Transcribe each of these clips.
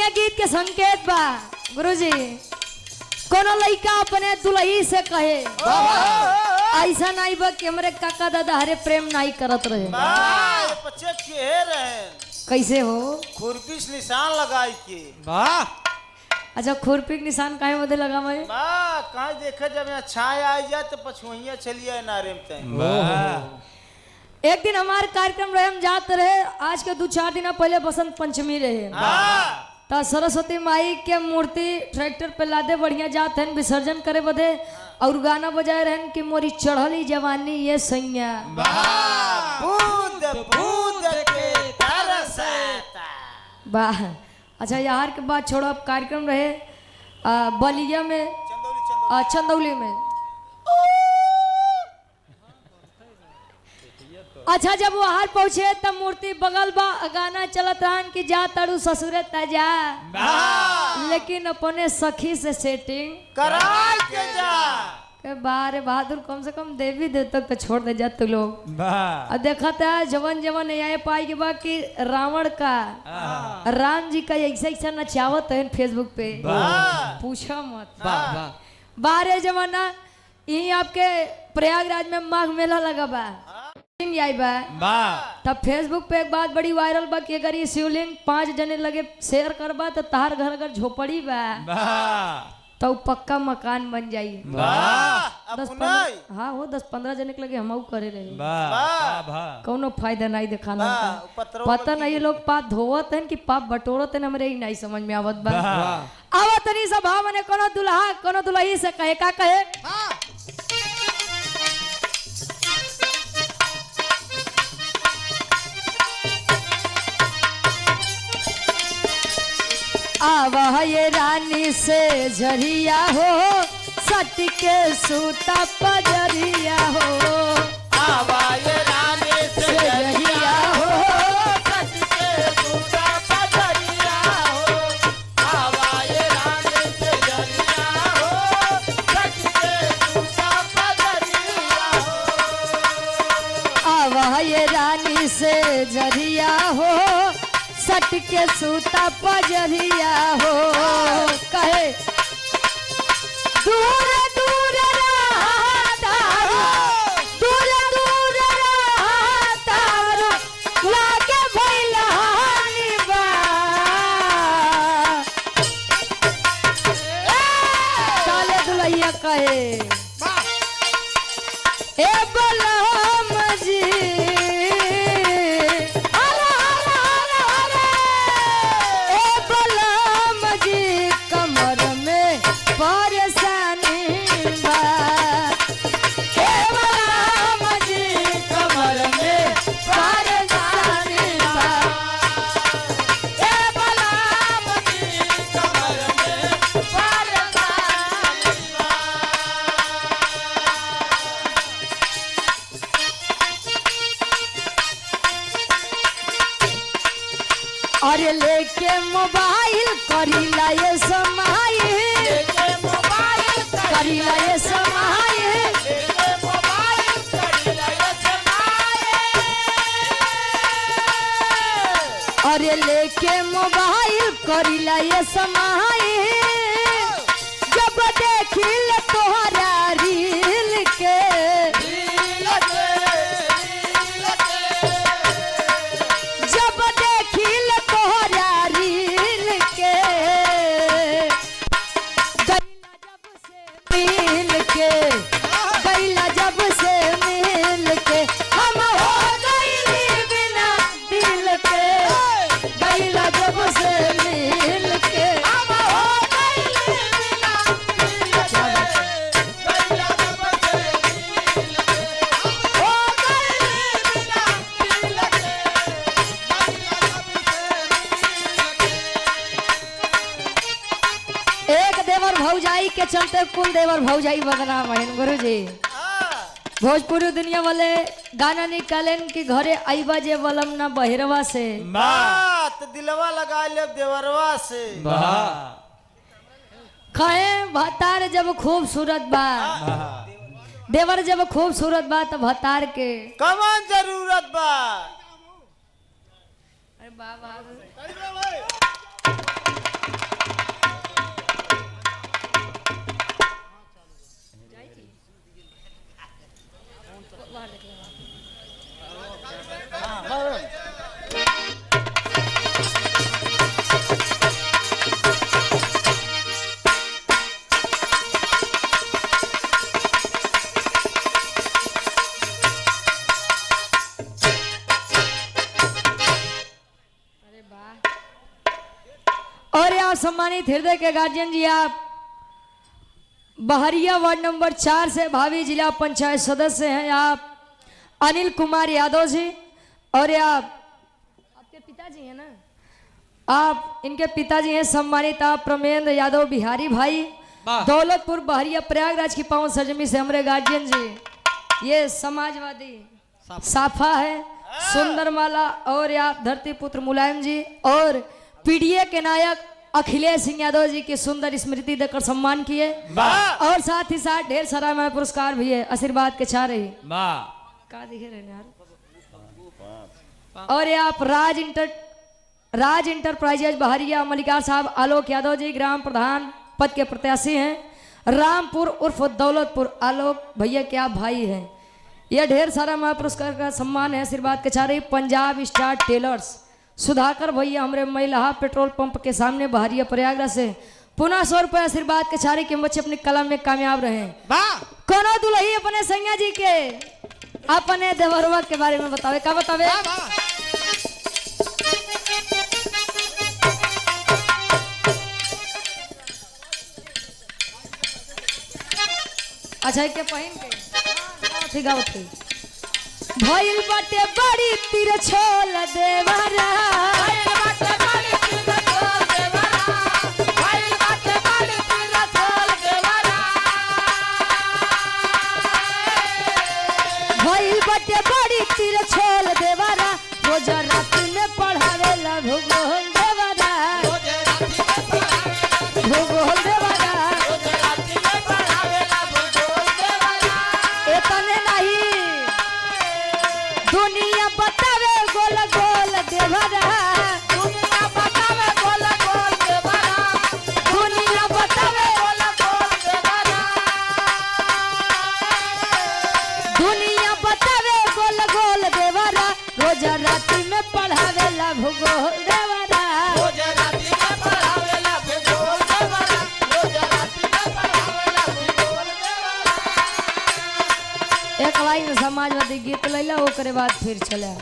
के गीत के संकेत बा गुरुजी। कोनो लड़का अपने दुल्ही से कहे ऐसा नहीं बा कि हमरे काका दादा हरे प्रेम नहीं करत रहे। बच्चे के रहे कैसे हो? खुरपी से निशान लगाई के। वाह अच्छा खुरपी के निशान काहे मधे लगा भाई? वाह कहाँ देखे जब यहाँ छाया आई जाए तो पछुइया चलिए नारे में। वाह एक दिन हमारे कार्यक्रम रहे, हम जाते रहे। आज के 2-4 दिन पहले बसंत पंचमी रहे। तो सरस्वती माई के मूर्ति ट्रैक्टर पे लादे बढ़िया जाते हैं विसर्जन करे बदे और गाना बजाए रहन कि मोरी चढ़ली जवानी ये सैया बूंद बूंद के तरसता। वाह। अच्छा यार के बाद छोड़ो, अब कार्यक्रम रहे बलिया में, चंदौली में। अच्छा जब वहां पहुंचे तब मूर्ति बगल बा, गाना चलत रहन कि जा तड़ू ससुरे तजा, लेकिन अपने सखी से सेटिंग करा के जा के बारे बहादुर कम से कम देवी देवता तो छोड़ दे जा तू लोग। वाह और देखा था जवन जवन ये पाई के बाद कि रावण का राम जी का ऐसा ऐसा नचावत है फेसबुक पे, पूछा मत। वाह वाह बारह जमाना यही आपके प्रयागराज में माघ मेला लगा बा, आई बा। तब फेसबुक पे एक बात बड़ी वायरल बा कि अगर ये शिवलिंग 5 जने लगे शेयर करबा तो तार घर घर झोपड़ी बा तो पक्का मकान बन जाई। 10-15 हाँ हो 10-15 जने के लगे हम करे रहे। कौनो फायदा नहीं दिखाना। पता नहीं लोग पाप धोवत हैं कि पाप बटोरत हैं, हमरे ही नहीं समझ में आवत बा। आवत नहीं सब भाव मने कोनो दुल्हा कोनो दुल्ही से कहे का कहे आवा ये रानी से झरिया हो सट के सूता पजरिया हो। आवा ये रानी से झरिया हो सट के सूता पजरिया हो। आवा ये रानी से झरिया हो सट के सूता पजरिया हो। आवा ये रानी से झरिया हो सट के सूता पजरिया हो। कहे दूर दूर रहता दूर दूर रहता लागे भइलानी बा। साले दुलैया कहे ए बलम जी अरे लेके मोबाइल करीला ये समाई करीला ये समाई अरे लेके मोबाइल करीला ये समाई जब देखिल तोहरा रील के भौजाई के चलते कुल देवर भौजाई बदनाम है गुरुजी। भोजपुरी दुनिया वाले गाना निकालेन कि घरे आईबा जे बलम ना बहिरवा से बात दिलवा लगा ले देवरवा से। कहे भतार जब खूबसूरत बा देवर जब खूबसूरत बा तो भतार के कमान जरूरत बा। अरे बाबा और आप सम्मानित हृदय के गार्जियन जी, आप बहरिया वार्ड नंबर 4 से भावी जिला पंचायत सदस्य हैं आप अनिल कुमार यादव जी। और ये आपके पिताजी हैं ना, आप इनके पिताजी हैं सम्मानित आप प्रमेंद्र यादव बिहारी भाई, दौलतपुर बहरिया प्रयागराज की पावन सरजमी से हमारे गार्जियन जी। ये समाजवादी साफा है सुंदरमाला। और ये आप धरती पुत्र मुलायम जी और पीडीए के नायक अखिलेश सिंह यादव जी की सुंदर स्मृति देकर सम्मान किए। और साथ ही साथ ढेर सारा मैं पुरस्कार भी है, आशीर्वाद के चाह रही का दिखे रहे यार। और ये आप राज इंटरप्राइजेज बहरिया मलिकार साहब आलोक यादव जी ग्राम प्रधान पद के प्रत्याशी हैं रामपुर उर्फ दौलतपुर। आलोक भैया के आप भाई हैं। यह ढेर सारा मैं पुरस्कार का सम्मान है, आशीर्वाद के चाह रही पंजाब स्टार टेलर्स सुधाकर भैया हमारे महिला पेट्रोल पंप के सामने बहरिया प्रयागराज से पुनः 100 रुपये आशीर्वाद के चाह रही कि बच्चे अपनी कला में कामयाब रहे। कोनो दुल्ही अपने सैया जी के अपने देवरवा के बारे में बतावे, क्या बतावे? अच्छा के पहिन के गावत थी भइल बाटे बड़ी तिरछोल देवरा, भइल बाटे बड़ी तिरछोल देवरा, भइल बाटे बड़ी तिरछोल देवरा, भइल बाटे बड़ी तिरछोल देवरा, रोज रात में पढ़ावेला भूगोल देवरा, रोज रात में पढ़ावेला भूगोल देवरा, रोज रात में पढ़ावेला भूगोल देवरा। एतने नहीं दुनिया बतावे गोल गोल देवरा, दुनिया बतावे गोल गोल देवरा, दुनिया बतावे गोल गोल देवरा, दुनिया बतावे गोल गोल देवरा, रोज राति में पढ़ावेला भूगोल देवरा, रोज राति में पढ़ावेला भूगोल देवरा, रोज राति में पढ़ावेला भूगोल देवरा। एक लाइन समाजवादी गीत लैला ओकरे बाद फिर चले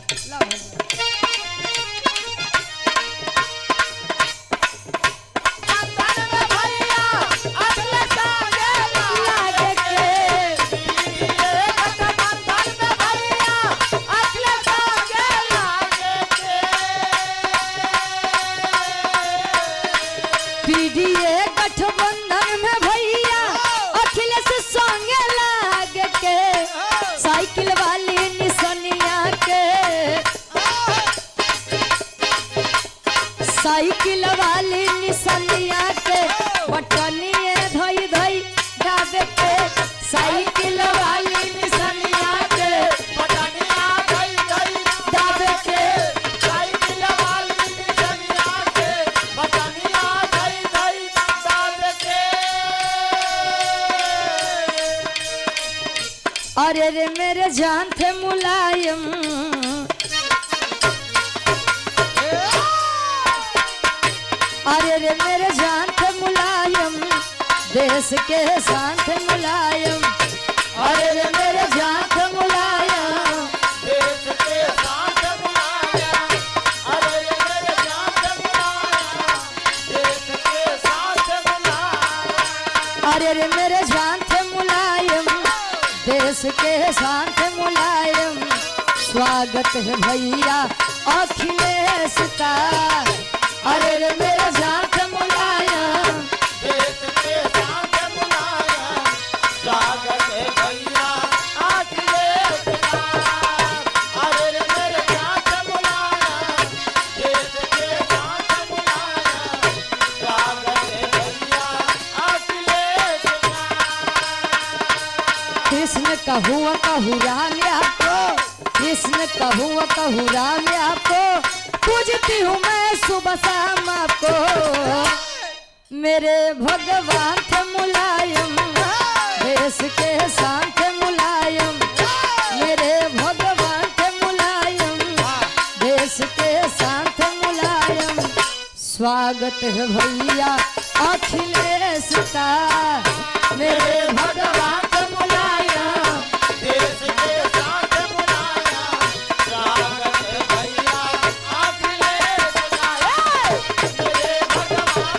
पीडीए गठबंधन में भैया अखिलेश संगे लागे के साइकिल वाली निसनिया के, साइकिल वाली निसनिया के बटनिए धई धई दाबे के, साइकिल वाली निसनिया के बटनिया धई धई दाबे के, साइकिल वाली निसनिया के बटनिया धई धई दाबे के। अरे रे मेरे जान थे मुलायम, अरे रे मेरे जान थे मुलायम, देश के शान थे मुलायम, अरे रे मेरे जान थे मुलायम, देश के शान थे मुलायम, अरे रे मेरे जान थे मुलायम, देश के शान थे मुलायम, अरे रे मेरे जान थे मुलायम, देश के शान थे मुलायम। स्वागत है भैया अखिलेश का, अरे रे मेरे जान थे मुलायम, देश के शान थे मुलायम, स्वागत है भैया अखिलेश का, अरे रे मेरे जान थे मुलायम, देश के शान थे मुलायम, स्वागत है भैया अखिलेश का। कृष्ण कहूँ कहूँ राम आपको, कृष्ण कहूँ कहूँ राम आपको, पूजती हूँ मैं सुबह शाम आपको, मेरे भगवान थे मुलायम, देश के शान थे मुलायम, मेरे भगवान थे मुलायम, देश के शान थे मुलायम। स्वागत है भैया अखिलेश का, मेरे भगवान थे मुलायम, देश के शान थे मुलायम, स्वागत है भैया अखिलेश का, मेरे भगवान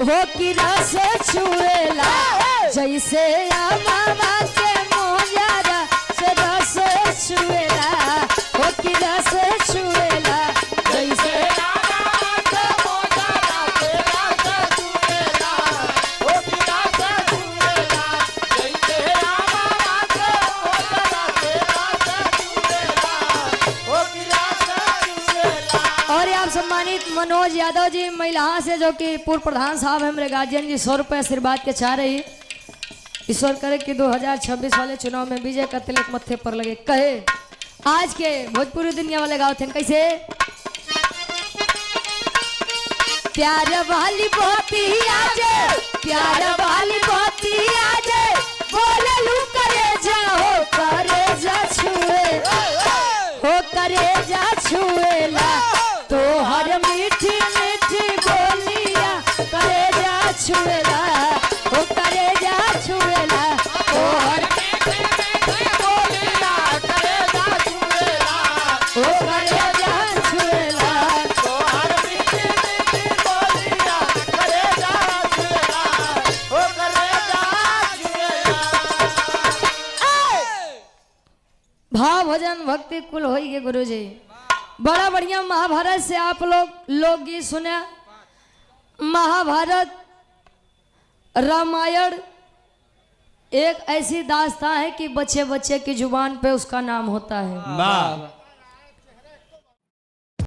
हो कि रस छुएला जैसे अमावा के मोजारा से रस छुएला हो कि रस छुएला जैसे और आप सम्मानित मनोज यादव जी महिला से जो कि पूर्व प्रधान साहब है मेरे गार्जियन जी 100 रुपये आशीर्वाद के चाह रही। ईश्वर करे कि 2026 वाले चुनाव में विजय का तिलक मत्थे पर लगे। कहे आज के भोजपुरी दुनिया वाले गाँव थे कैसे प्यार वाली बहुती आजे प्यार वाली बहुती आजे बोले लू करे जाओ करे जा छुए हो करे जा छुएला तो हर मीठी मीठी बोलिया करे जा छुएला हो करे जा छुएला तो हर मीठी मीठी बोलिया करे जा छुएला हो करे जा छुएला तो हर मीठी मीठी बोलिया करे जा छुएला हो करे जा छुएला। भाव भजन भक्ति कुल होई गे गुरु जी। बड़ा बढ़िया महाभारत से आप लोग लोकगीत सुने। महाभारत रामायण एक ऐसी दास्तां है कि बच्चे बच्चे की जुबान पे उसका नाम होता है।